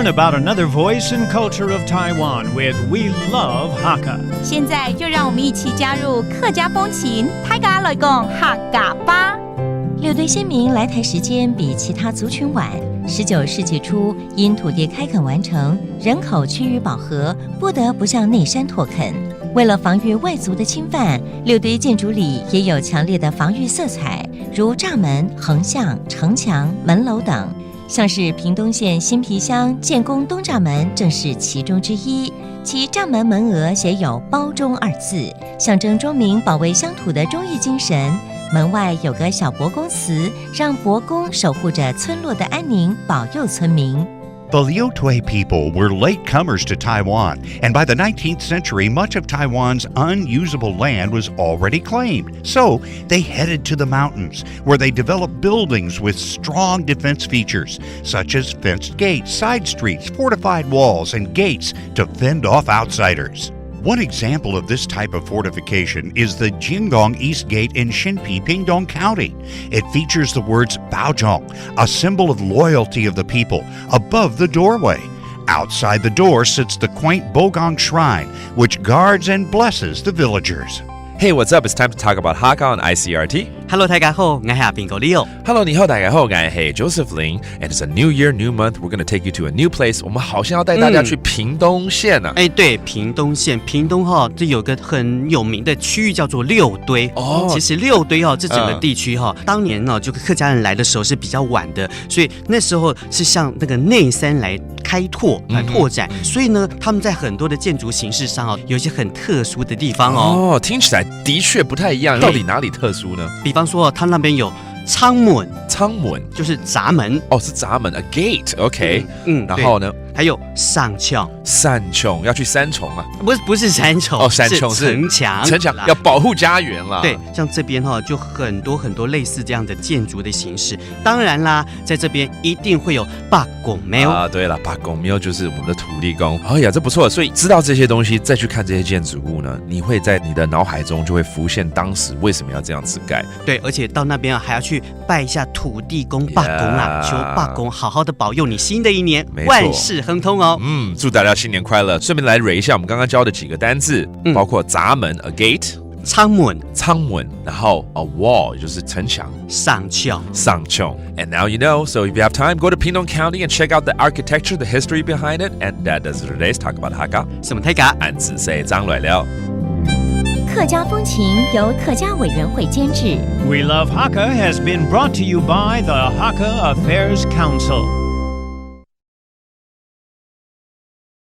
learn about another voice and culture of Taiwan with We Love Hakka. 现在就让我们一起加入客家风情，大家来讲客家吧。六堆先民来台时间比其他族群晚。19世纪初，因土地开垦完成，人口趋于饱和，不得不向内山拓垦。为了防御外族的侵犯，六堆建筑里也有强烈的防御色彩，如栅门、横向、城墙、门楼等。像是屏东县新皮乡建功东栅门正是其中之一，其栅门门额写有“包中”二字，象征庄民保卫乡土的忠义精神。门外有个小伯公祠，让伯公守护着村落的安宁，保佑村民。The Liu Tui people were latecomers to Taiwan, and by the 19th century, much of Taiwan's unusable land was already claimed. So they headed to the mountains, where they developed buildings with strong defense features, such as fenced gates, side streets, fortified walls, and gates to fend off outsiders. One example of this type of fortification is the Jingong East Gate in Xinpi, Pingdong County. It features the words Baozhong, a symbol of loyalty of the people, above the doorway. Outside the door sits the quaint Bogong Shrine, which guards and blesses the villagers. Hey, what's up? It's time to talk about Hakka on ICRT. Hello， 大家好，我是邊個 Leo。Hello， 你好，大家好，我是 Joseph Lin. And it's a new year, new month. We're going to take you to a new place. 我们好像要带大家去屏东县啊。对，屏东县，屏东这有个很有名的区域叫做六堆。其实六堆这整个地区当年就客家人来的时候是比较晚的，所以那时候是向那个内山来开拓拓展，所以呢，他们在很多的建筑形式上有一些很特殊的地方听起来的确不太一样，到底哪里特殊呢？比方说，他那边有仓门，仓门就是闸门是闸门 ，a gate，OK， 然后呢？还有上穹，三穹要去三重啊？不是三重三重是城墙，城墙要保护家园啦。对，像这边就很多类似这样的建筑的形式。当然啦，在这边一定会有八公庙啊。对了，八公庙就是我们的土地公。哎呀，这不错。所以知道这些东西，再去看这些建筑物呢，你会在你的脑海中就会浮现当时为什么要这样子盖。对，而且到那边还要去拜一下土地公八公啊，求八公好好的保佑你新的一年万事亨通哦。祝大家新年快乐！顺便来蕊一下我们刚刚教的几个单字，包括闸门 a gate， 仓门，然后 a wall 就是城墙，上穹。And now you know. So if you have time, go to Pingdong County and check out the architecture, the history behind it. And that does it for today's talk about Hakka. 什么太嘎？俺只say张磊了。客家风情由客家委员会监制。We Love Hakka has been brought to you by the Hakka Affairs Council.